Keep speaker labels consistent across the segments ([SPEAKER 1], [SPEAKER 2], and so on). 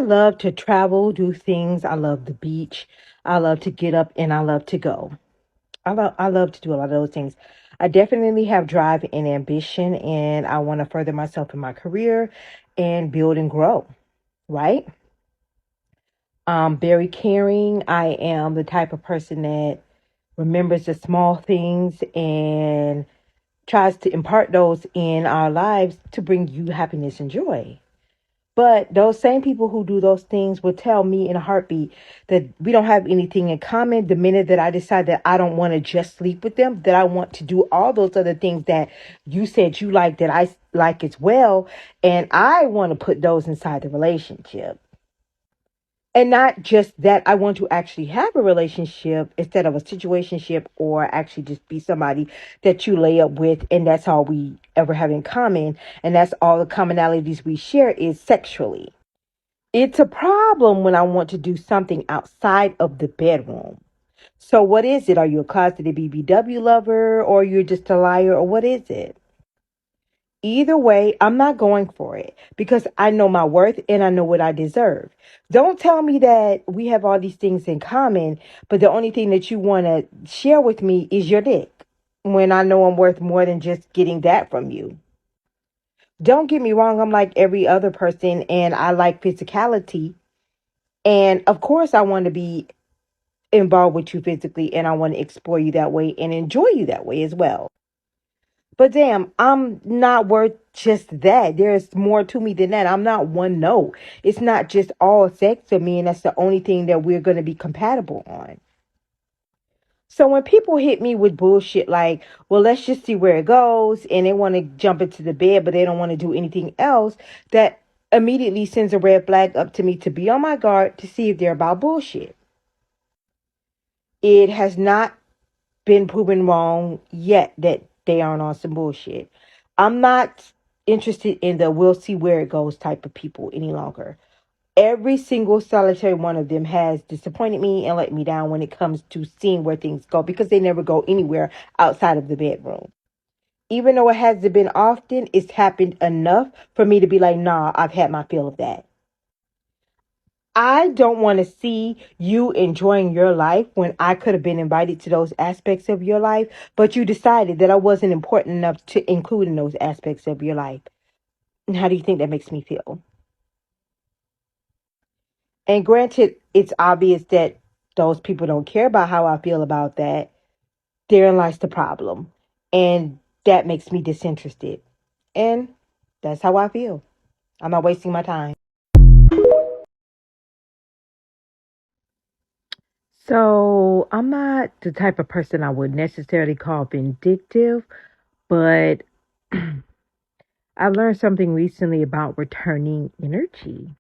[SPEAKER 1] love to travel, do things. I love the beach. I love to get up and I love to go. I love to do a lot of those things. I definitely have drive and ambition, and I want to further myself in my career and build and grow, right? Very caring. I am the type of person that remembers the small things and tries to impart those in our lives to bring you happiness and joy. But those same people who do those things will tell me in a heartbeat that we don't have anything in common. The minute that I decide that I don't want to just sleep with them, that I want to do all those other things that you said you like, that I like as well. And I want to put those inside the relationship. And not just that, I want to actually have a relationship instead of a situationship, or actually just be somebody that you lay up with. And that's all we ever have in common. And that's all the commonalities we share is sexually. It's a problem when I want to do something outside of the bedroom. So what is it? Are you a closeted BBW lover, or you're just a liar, or what is it? Either way, I'm not going for it because I know my worth and I know what I deserve. Don't tell me that we have all these things in common, but the only thing that you want to share with me is your dick, when I know I'm worth more than just getting that from you. Don't get me wrong, I'm like every other person and I like physicality. And of course, I want to be involved with you physically and I want to explore you that way and enjoy you that way as well. But damn, I'm not worth just that. There's more to me than that. I'm not one note. It's not just all sex to me, and that's the only thing that we're going to be compatible on. So when people hit me with bullshit like, well, let's just see where it goes, and they want to jump into the bed, but they don't want to do anything else, that immediately sends a red flag up to me to be on my guard to see if they're about bullshit. It has not been proven wrong yet that they aren't on some bullshit. I'm not interested in the we'll see where it goes type of people any longer. Every single solitary one of them has disappointed me and let me down when it comes to seeing where things go, because they never go anywhere outside of the bedroom. Even though it hasn't been often, it's happened enough for me to be like, nah, I've had my fill of that. I don't want to see you enjoying your life when I could have been invited to those aspects of your life, but you decided that I wasn't important enough to include in those aspects of your life. And how do you think that makes me feel? And granted, it's obvious that those people don't care about how I feel about that. Therein lies the problem. And that makes me disinterested. And that's how I feel. I'm not wasting my time. So I'm not the type of person I would necessarily call vindictive, but I've learned something recently about returning energy.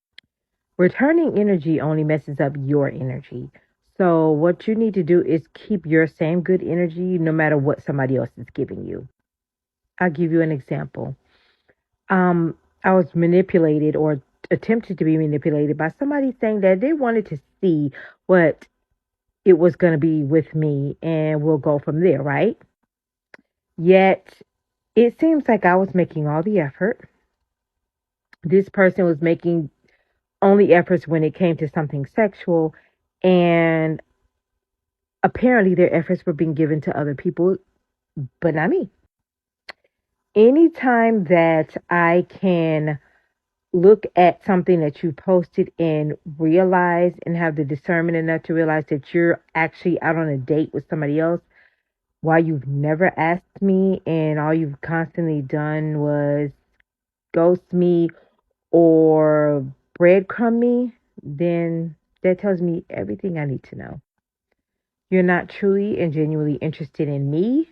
[SPEAKER 1] Returning energy only messes up your energy. So what you need to do is keep your same good energy no matter what somebody else is giving you. I'll give you an example. I was manipulated or attempted to be manipulated by somebody saying that they wanted to see what it was going to be with me and we'll go from there, right? Yet it seems like I was making all the effort. This person was making only efforts when it came to something sexual, and apparently their efforts were being given to other people, but not me. Anytime that I can look at something that you posted and realize and have the discernment enough to realize that you're actually out on a date with somebody else, why you've never asked me and all you've constantly done was ghost me or breadcrumb me, then that tells me everything I need to know. You're not truly and genuinely interested in me,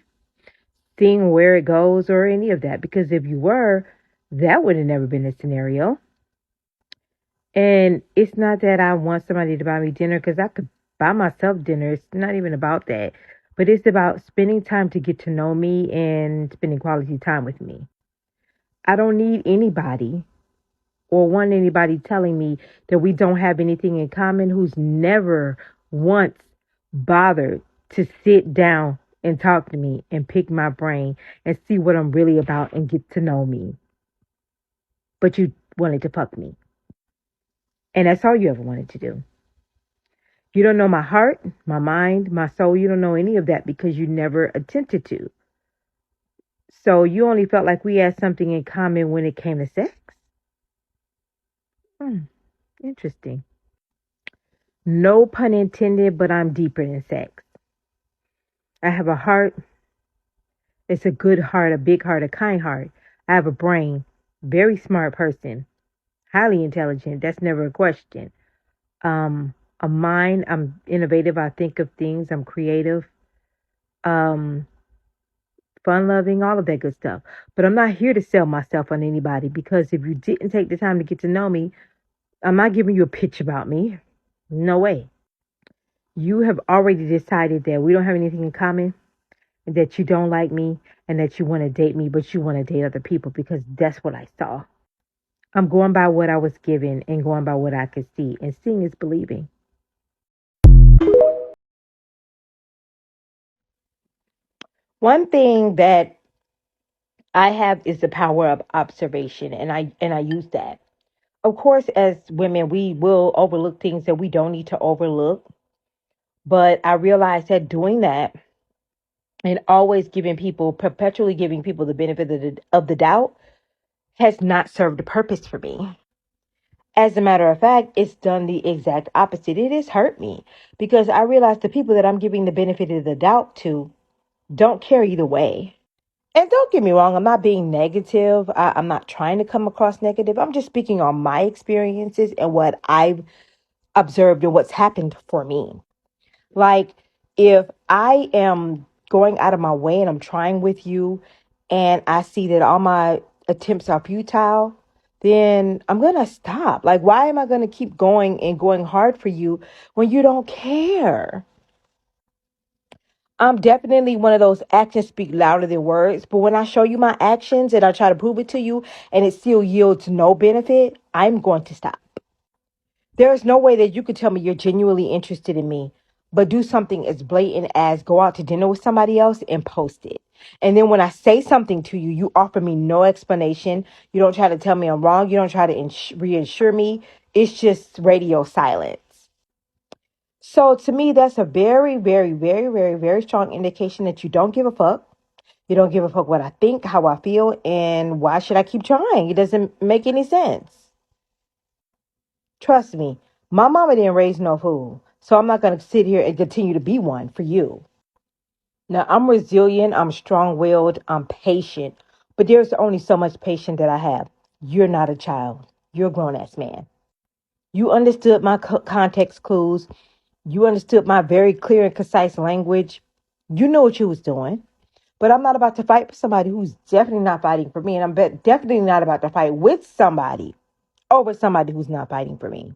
[SPEAKER 1] seeing where it goes, or any of that. Because if you were, that would have never been a scenario. And it's not that I want somebody to buy me dinner, because I could buy myself dinner. It's not even about that. But it's about spending time to get to know me and spending quality time with me. I don't need anybody or want anybody telling me that we don't have anything in common, who's never once bothered to sit down and talk to me and pick my brain and see what I'm really about and get to know me. But you wanted to fuck me. And that's all you ever wanted to do. You don't know my heart, my mind, my soul. You don't know any of that because you never attempted to. So you only felt like we had something in common when it came to sex? Hmm, interesting. No pun intended, but I'm deeper than sex. I have a heart. It's a good heart, a big heart, a kind heart. I have a brain. Very smart person. Highly intelligent. That's never a question. A mind. I'm innovative. I think of things. I'm creative. Um, fun loving, all of that good stuff. But I'm not here to sell myself on anybody because if you didn't take the time to get to know me, I'm not giving you a pitch about me. No way. You have already decided that we don't have anything in common, that you don't like me, and that you want to date me, but you want to date other people because that's what I saw. I'm going by what I was given and going by what I could see. And seeing is believing. One thing that I have is the power of observation, and I use that. Of course, as women, we will overlook things that we don't need to overlook. But I realized that doing that and always perpetually giving people the benefit of the doubt has not served a purpose for me. As a matter of fact, it's done the exact opposite. It has hurt me because I realize the people that I'm giving the benefit of the doubt to don't care either way. And don't get me wrong, I'm not being negative. I'm not trying to come across negative. I'm just speaking on my experiences and what I've observed and what's happened for me. Like, if I am going out of my way and I'm trying with you and I see that all my attempts are futile, then I'm going to stop. Like, why am I going to keep going and going hard for you when you don't care? I'm definitely one of those actions speak louder than words. But when I show you my actions and I try to prove it to you and it still yields no benefit, I'm going to stop. There is no way that you could tell me you're genuinely interested in me, but do something as blatant as go out to dinner with somebody else and post it. And then when I say something to you, you offer me no explanation. You don't try to tell me I'm wrong. You don't try to reassure me. It's just radio silence. So to me, that's a very, very, very, very, very strong indication that you don't give a fuck. You don't give a fuck what I think, how I feel, and why should I keep trying? It doesn't make any sense. Trust me, my mama didn't raise no fool. So I'm not going to sit here and continue to be one for you. Now, I'm resilient, I'm strong willed, I'm patient, but there's only so much patience that I have. You're not a child, you're a grown ass man. You understood my context clues, you understood my very clear and concise language. You know what you was doing. But I'm not about to fight for somebody who's definitely not fighting for me. And definitely not about to fight with somebody over somebody who's not fighting for me.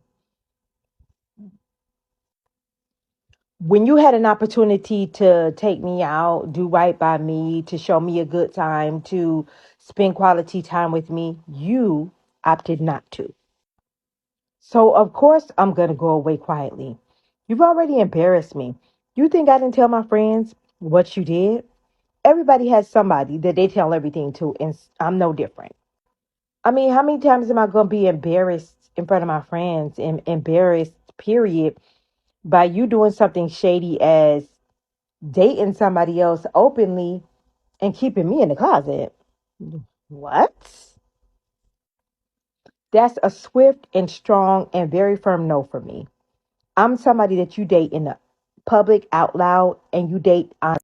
[SPEAKER 1] When you had an opportunity to take me out, do right by me, to show me a good time, to spend quality time with me, you opted not to. So, of course, I'm going to go away quietly. You've already embarrassed me. You think I didn't tell my friends what you did? Everybody has somebody that they tell everything to, and I'm no different. I mean, how many times am I going to be embarrassed in front of my friends and embarrassed, period, by you doing something shady as dating somebody else openly and keeping me in the closet? What? That's a swift and strong and very firm no for me. I'm somebody that you date in the public out loud and you date on